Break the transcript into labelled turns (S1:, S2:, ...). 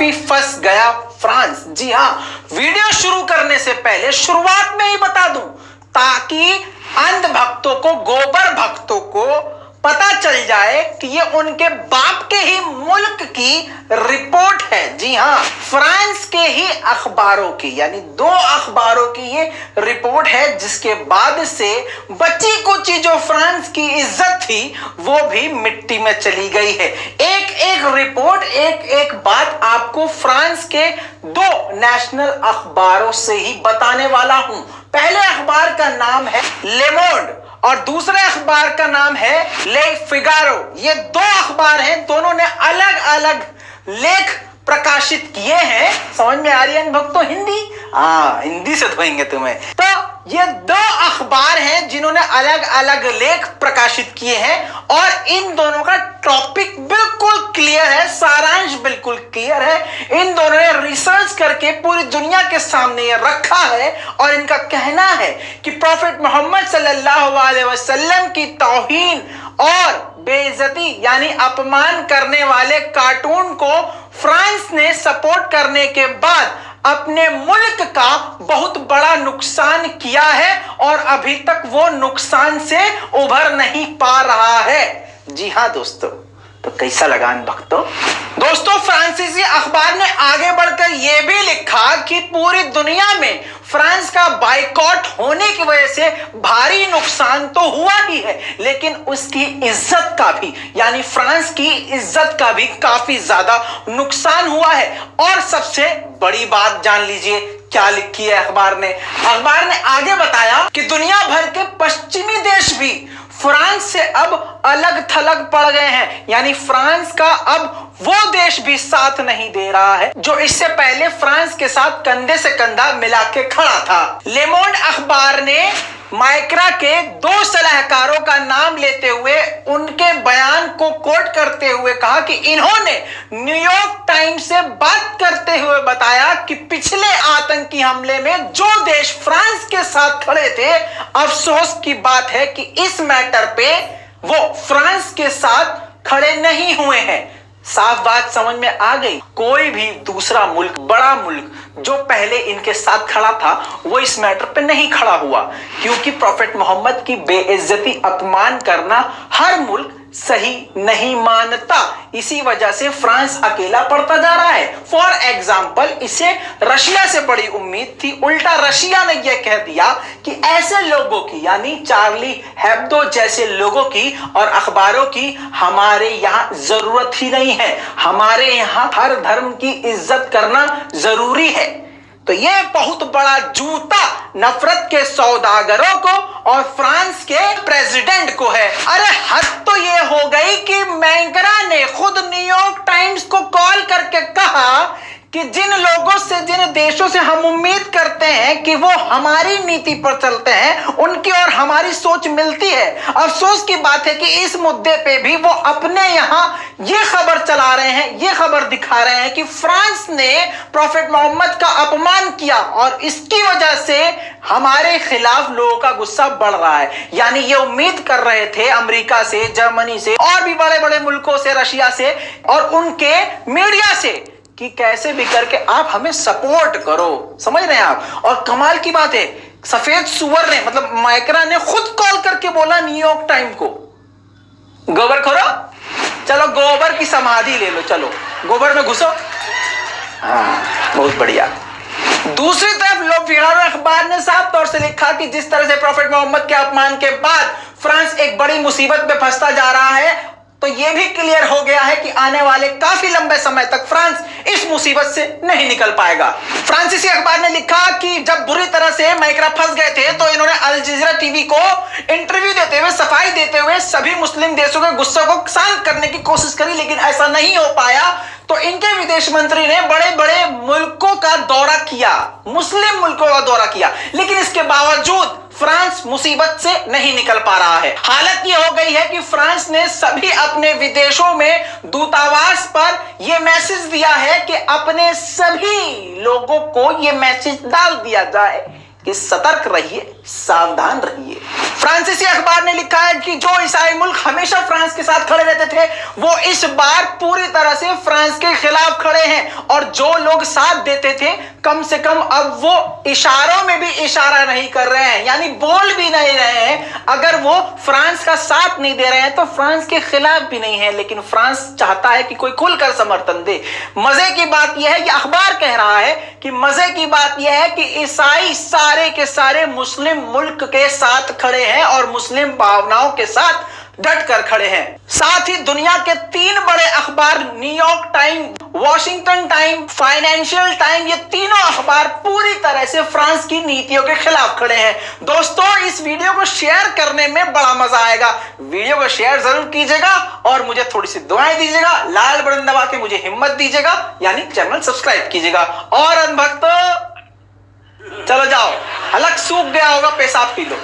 S1: काफी फंस गया फ्रांस। जी हां, वीडियो शुरू करने से पहले शुरुआत में ही बता दूं ताकि अंध भक्तों को, गोबर भक्तों को पता चल जाए कि ये उनके बाप के ही मुल्क की रिपोर्ट है। जी हां, फ्रांस के ही अखबारों की, यानी 2 अखबारों की ये रिपोर्ट है, जिसके बाद से बची कुची जो फ्रांस की इज्जत थी वो भी मिट्टी में चली गई है। एक एक रिपोर्ट, एक एक बात आपको फ्रांस के 2 नेशनल अखबारों से ही बताने वाला हूं। पहले अखबार का नाम है ले मोंड और दूसरे अखबार का नाम है ले फिगारो। ये 2 अखबार हैं, दोनों ने अलग अलग लेख प्रकाशित किए हैं। समझ में आ रही है भक्तों हिंदी? हिंदी से धोएंगे तुम्हें। तो ये 2 अखबार हैं जिन्होंने अलग अलग लेख प्रकाशित किए हैं और इन दोनों का टॉपिक बिल्कुल क्लियर है, सारांश बिल्कुल क्लियर है। इन दोनों ने रिसर्च करके पूरी दुनिया के सामने ये रखा है और इनका कहना है कि प्रॉफेट मोहम्मद सल्लल्लाहु अलैहि वसल्लम की तौहीन और बेइज्जती यानी अपमान करने वाले कार्टून को फ्रांस ने सपोर्ट करने के बाद अपने मुल्क का बहुत बड़ा नुकसान किया है और अभी तक वो नुकसान से उभर नहीं पा रहा है। जी हां दोस्तों, तो कैसा लगा इन भक्तों? दोस्तों, फ्रांसीसी अखबार ने आगे बढ़कर यह भी लिखा कि पूरी दुनिया में फ्रांस का बाइकॉट होने की वजह से भारी नुकसान तो हुआ ही है, लेकिन उसकी इज्जत का भी, यानी फ्रांस की इज्जत का भी काफी ज्यादा नुकसान हुआ है। और सबसे बड़ी बात जान लीजिए क्या लिखी है अखबार ने। अखबार ने आगे बताया कि दुनिया भर के पश्चिमी देश भी फ्रांस से अब अलग थलग पड़ गए हैं, यानी फ्रांस का अब वो देश भी साथ नहीं दे रहा है जो इससे पहले फ्रांस के साथ कंधे से कंधा मिला के खड़ा था। ले मोंड अखबार ने माइक्रा के 2 सलाहकारों का नाम लेते हुए उनके बयान को कोट करते हुए कहा कि इन्होंने न्यूयॉर्क टाइम्स से बात करते हुए बताया कि पिछले आतंकी हमले में जो देश फ्रांस के साथ खड़े थे, अफसोस की बात है कि इस मैटर पे वो फ्रांस के साथ खड़े नहीं हुए हैं। साफ बात समझ में आ गई। कोई भी दूसरा मुल्क, बड़ा मुल्क जो पहले इनके साथ खड़ा था, वो इस मैटर पे नहीं खड़ा हुआ, क्योंकि प्रॉफेट मोहम्मद की बेइज्जती, अपमान करना हर मुल्क सही नहीं मानता। इसी वजह से फ्रांस अकेला पड़ता जा रहा है। फॉर एग्जाम्पल, इसे रशिया से बड़ी उम्मीद थी, उल्टा रशिया ने यह कह दिया कि ऐसे लोगों की, यानी चार्ली हेब्दो जैसे लोगों की और अखबारों की हमारे यहाँ जरूरत ही नहीं है। हमारे यहाँ हर धर्म की इज्जत करना जरूरी है। तो यह बहुत बड़ा जूता नफरत के सौदागरों को और फ्रांस के प्रेसिडेंट को है। अरे हद तो यह हो गई कि मैकरा ने खुद न्यूयॉर्क टाइम्स को कॉल करके कहा कि जिन लोगों से, जिन देशों से हम उम्मीद करते हैं कि वो हमारी नीति पर चलते हैं, उनकी और हमारी सोच मिलती है। अफसोस की बात है कि इस मुद्दे पे भी वो अपने यहाँ ये खबर चला रहे हैं, ये खबर दिखा रहे हैं कि फ्रांस ने प्रॉफेट मोहम्मद का अपमान किया और इसकी वजह से हमारे खिलाफ लोगों का गुस्सा बढ़ रहा है। यानी ये उम्मीद कर रहे थे अमेरिका से, जर्मनी से और भी बड़े बड़े मुल्कों से, रशिया से और उनके मीडिया से कि कैसे भी करके आप हमें सपोर्ट करो। समझ रहे हैं आप? और कमाल की बात है, सफेद सुअर ने, मतलब माइक्रा ने खुद कॉल करके बोला न्यूयॉर्क टाइम को, गोबर खोरो, चलो गोबर की समाधि ले लो, चलो गोबर में घुसो। बहुत बढ़िया। दूसरी तरफ लो फिगारो अखबार ने साफ तौर से लिखा कि जिस तरह से प्रॉफेट मोहम्मद के अपमान के बाद फ्रांस एक बड़ी मुसीबत में फंसता जा रहा है, तो यह भी क्लियर हो गया है कि आने वाले काफी लंबे समय तक फ्रांस इस मुसीबत से नहीं निकल पाएगा। फ्रांसीसी अखबार ने लिखा कि जब बुरी तरह से माइक्रा फंस गए थे तो इन्होंने अल जजीरा टीवी को इंटरव्यू देते हुए, सफाई देते हुए सभी मुस्लिम देशों के गुस्से को शांत करने की कोशिश करी, लेकिन ऐसा नहीं हो पाया। तो इनके विदेश मंत्री ने बड़े बड़े मुल्कों का दौरा किया, मुस्लिम मुल्कों का दौरा किया, लेकिन इसके बावजूद फ्रांस मुसीबत से नहीं निकल पा रहा है। हालत यह हो गई है कि फ्रांस ने सभी अपने विदेशों में दूतावास पर यह मैसेज दिया है कि अपने सभी लोगों को यह मैसेज डाल दिया जाए कि सतर्क रहिए, सावधान रहिए। फ्रांसीसी अखबार ने लिखा है कि जो ईसाई मुल्क हमेशा फ्रांस के साथ खड़े रहते थे वो इस बार पूरी तरह से फ्रांस के खिलाफ खड़े हैं, और जो लोग साथ देते थे कम से कम अब वो इशारों में भी इशारा नहीं कर रहे हैं, यानी बोल भी नहीं रहे हैं। अगर वो फ्रांस का साथ नहीं दे रहे हैं तो फ्रांस के खिलाफ भी नहीं है, लेकिन फ्रांस चाहता है कि कोई खुलकर समर्थन दे। मजे की बात यह है, ये अखबार कह रहा है कि मजे की बात यह है कि ईसाई सारे के सारे मुस्लिम मुल्क के साथ खड़े हैं और मुस्लिम भावनाओं के साथ डट कर खड़े हैं। साथ ही दुनिया के 3 बड़े अखबार New York time, Washington time, financial time, ये तीनों अखबार पूरी तरह से फ्रांस की नीतियों के खिलाफ खड़े हैं। दोस्तों, इस वीडियो को शेयर करने में बड़ा मजा आएगा। वीडियो को शेयर जरूर कीजिएगा और मुझे थोड़ी सी दुआएं दीजिएगा, लाल बटन दबा के मुझे हिम्मत दीजिएगा, यानी चैनल सब्सक्राइब कीजिएगा। और अंधभक्तों, चलो जाओ, हलक सूख गया होगा, पेशाब पी लो।